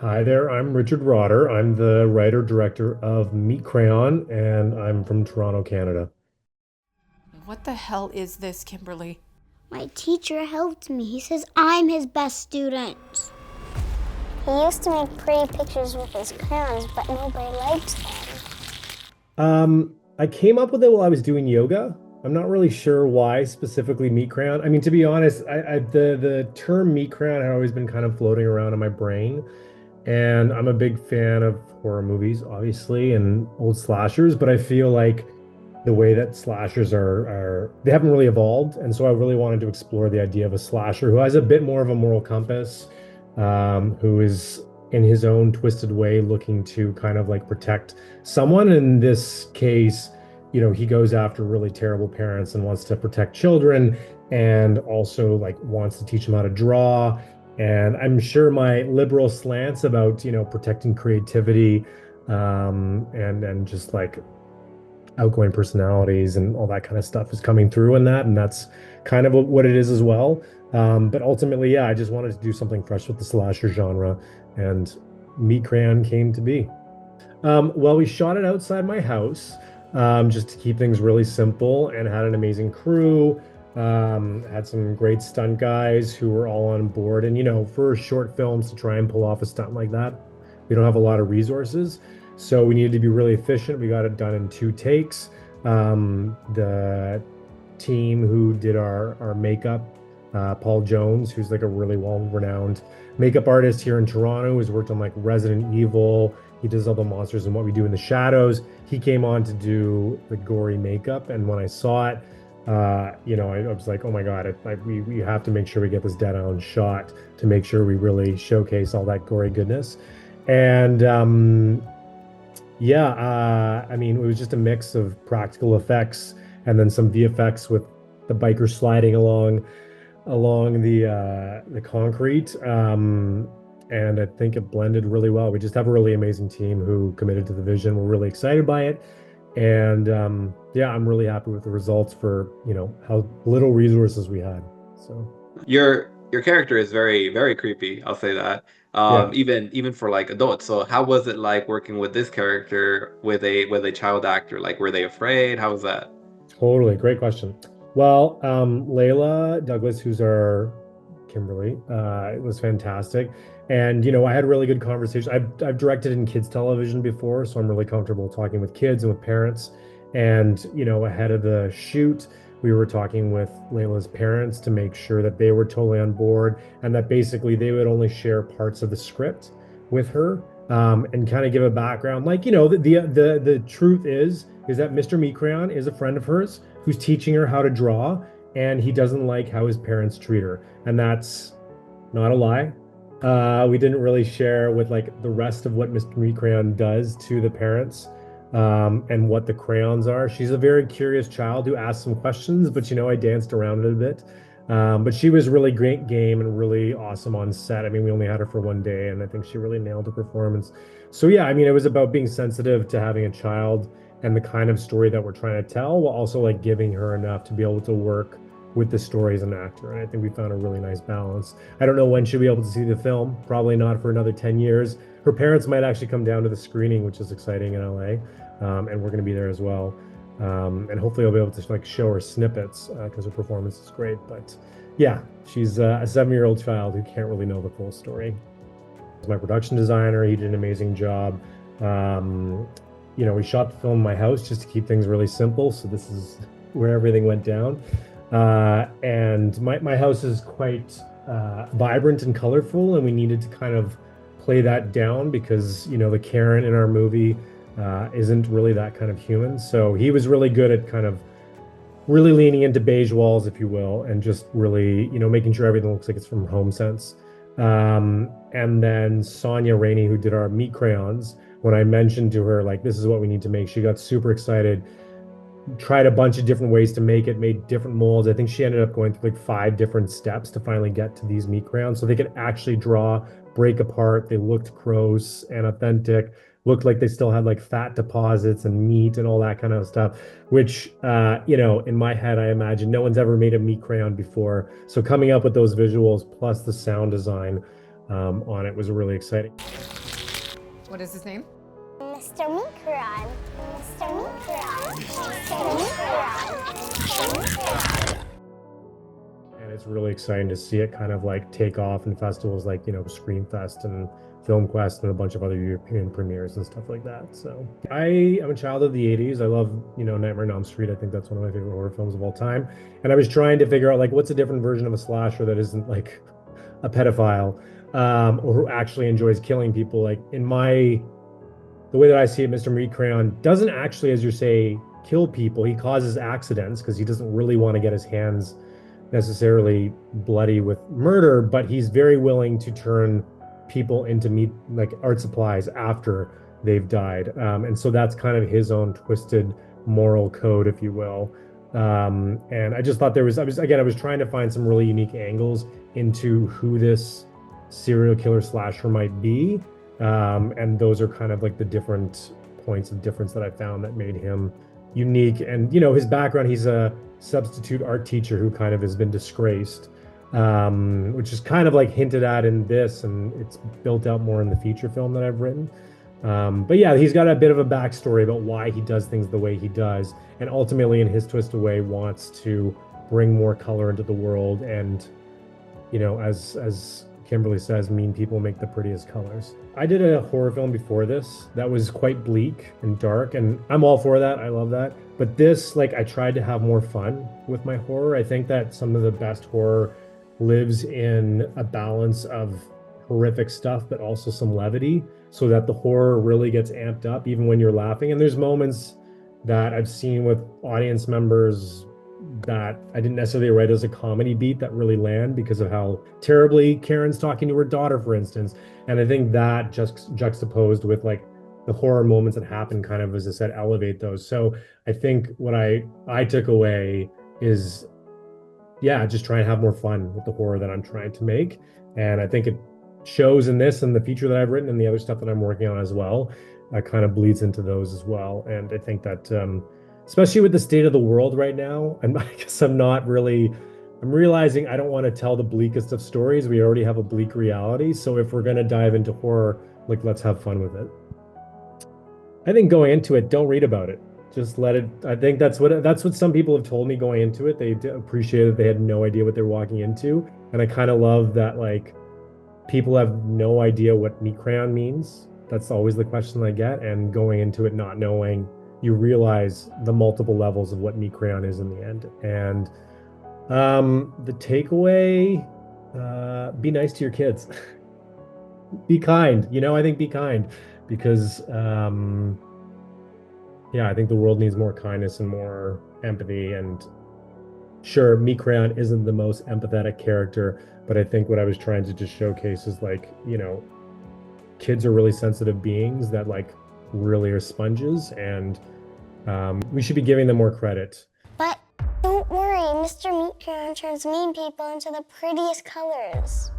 Hi there, I'm Richard Rotter. I'm the writer-director of Meet Crayon, and I'm from Toronto, Canada. What the hell is this, Kimberly? My teacher helped me. He says I'm his best student. He used to make pretty pictures with his crayons, but nobody liked them. I came up with it while I was doing yoga. I'm not really sure why specifically Meet Crayon. I mean, to be honest, the term Meet Crayon had always been kind of floating around in my brain, and I'm a big fan of horror movies, obviously, and old slashers, but I feel like the way that slashers are they haven't really evolved, and so I really wanted to explore the idea of a slasher who has a bit more of a moral compass, who is in his own twisted way looking to kind of like protect someone. In this case, he goes after really terrible parents and wants to protect children, and also like wants to teach them how to draw. And I'm sure my liberal slants about protecting creativity, and just like outgoing personalities and all that kind of stuff is coming through in that, and that's kind of what it is as well. But ultimately, yeah, I just wanted to do something fresh with the slasher genre, and Meat Crayon came to be. Well, we shot it outside my house, just to keep things really simple, and had an amazing crew. Had some great stunt guys who were all on board. And for short films to try and pull off a stunt like that, we don't have a lot of resources. So we needed to be really efficient. We got it done in 2 takes. The team who did our makeup, Paul Jones, who's like a really well-renowned makeup artist here in Toronto, who's worked on like Resident Evil. He does all the monsters and What We Do in the Shadows. He came on to do the gory makeup, and when I saw it, I was like, oh my God, we have to make sure we get this dead on shot to make sure we really showcase all that gory goodness. And yeah, I mean, it was just a mix of practical effects and then some VFX with the biker sliding along the concrete. And I think it blended really well. We just have a really amazing team who committed to the vision. We're really excited by it. And yeah, I'm really happy with the results for, how little resources we had. So Your character is very, very creepy, I'll say that. yeah, Even for like adults. So how was it like working with this character with a child actor? Like were they afraid? How was that? totally. Great question. Well, Layla Douglas, who's our Kimberly, it was fantastic. And, I had really good conversations. I've directed in kids television before, so I'm really comfortable talking with kids and with parents. And, ahead of the shoot, we were talking with Layla's parents to make sure that they were totally on board, and that basically they would only share parts of the script with her, and kind of give a background. Like, the truth is that Mr. Meat Crayon is a friend of hers who's teaching her how to draw, and he doesn't like how his parents treat her. And that's not a lie. We didn't really share with like the rest of what Mr. Meat Crayon does to the parents, and what the crayons are. She's a very curious child who asks some questions, but I danced around it a bit. But she was really great game and really awesome on set. I mean, we only had her for one day, and I think she really nailed the performance. So yeah, I mean, it was about being sensitive to having a child and the kind of story that we're trying to tell, while also like giving her enough to be able to work with the story as an actor. And I think we found a really nice balance. I don't know when she'll be able to see the film. Probably not for another 10 years. Her parents might actually come down to the screening, which is exciting in LA. And we're going to be there as well. And hopefully I'll be able to like show her snippets, because her performance is great. But yeah, she's a 7-year-old child who can't really know the full story. My production designer, he did an amazing job. We shot the film in my house just to keep things really simple. So this is where everything went down. And my house is quite vibrant and colorful, and we needed to kind of play that down because, the Karen in our movie isn't really that kind of human. So he was really good at kind of really leaning into beige walls, if you will, and just really, making sure everything looks like it's from Home Sense. And then Sonia Rainey, who did our meat crayons, when I mentioned to her, like, this is what we need to make, she got super excited, tried a bunch of different ways to make it, made different molds. I think she ended up going through like 5 different steps to finally get to these meat crayons. So they could actually draw, break apart. They looked gross and authentic, looked like they still had like fat deposits and meat and all that kind of stuff, which, in my head, I imagine no one's ever made a meat crayon before. So coming up with those visuals plus the sound design on it was really exciting. What is his name? Mr. Meat Crayon. Mr. Meat Crayon. Mr. Meat Crayon. And it's really exciting to see it kind of like take off in festivals like, Screamfest and FilmQuest and a bunch of other European premieres and stuff like that. So I am a child of the 80s. I love, Nightmare on Elm Street. I think that's one of my favorite horror films of all time. And I was trying to figure out like what's a different version of a slasher that isn't like a pedophile or who actually enjoys killing people. Like the way that I see it, Mr. Meat Crayon doesn't actually, as you say, kill people. He causes accidents because he doesn't really want to get his hands necessarily bloody with murder, but he's very willing to turn people into meat, like art supplies after they've died. And so that's kind of his own twisted moral code, if you will. And I just thought I was trying to find some really unique angles into who this serial killer slasher might be. And those are kind of like the different points of difference that I found that made him unique. And, his background, he's a substitute art teacher who kind of has been disgraced, which is kind of like hinted at in this, and it's built out more in the feature film that I've written. But yeah, he's got a bit of a backstory about why he does things the way he does, and ultimately in his twisted way wants to bring more color into the world. And, as Kimberly says, mean people make the prettiest colors. I did a horror film before this that was quite bleak and dark, and I'm all for that. I love that. But this, I tried to have more fun with my horror. I think that some of the best horror lives in a balance of horrific stuff, but also some levity, so that the horror really gets amped up even when you're laughing. And there's moments that I've seen with audience members that I didn't necessarily write as a comedy beat that really land because of how terribly Karen's talking to her daughter, for instance. And I think that just juxtaposed with the horror moments that happen kind of, as I said, elevate those. So I think what I took away is, just try and have more fun with the horror that I'm trying to make. And I think it shows in this and the feature that I've written and the other stuff that I'm working on as well. That kind of bleeds into those as well. And I think that, especially with the state of the world right now, I guess I'm realizing I don't want to tell the bleakest of stories. We already have a bleak reality. So if we're going to dive into horror, let's have fun with it. I think going into it, don't read about it. Just let it. I think that's what some people have told me going into it. They appreciated they had no idea what they're walking into. And I kind of love that, people have no idea what meat crayon means. That's always the question I get. And going into it not knowing, you realize the multiple levels of what meat crayon is in the end. And the takeaway, be nice to your kids. Be kind. I think be kind, because I think the world needs more kindness and more empathy. And sure, meat crayon isn't the most empathetic character, but I think what I was trying to just showcase is kids are really sensitive beings that really are sponges, and we should be giving them more credit. But don't worry, Mr. Meat Crayon turns mean people into the prettiest colors.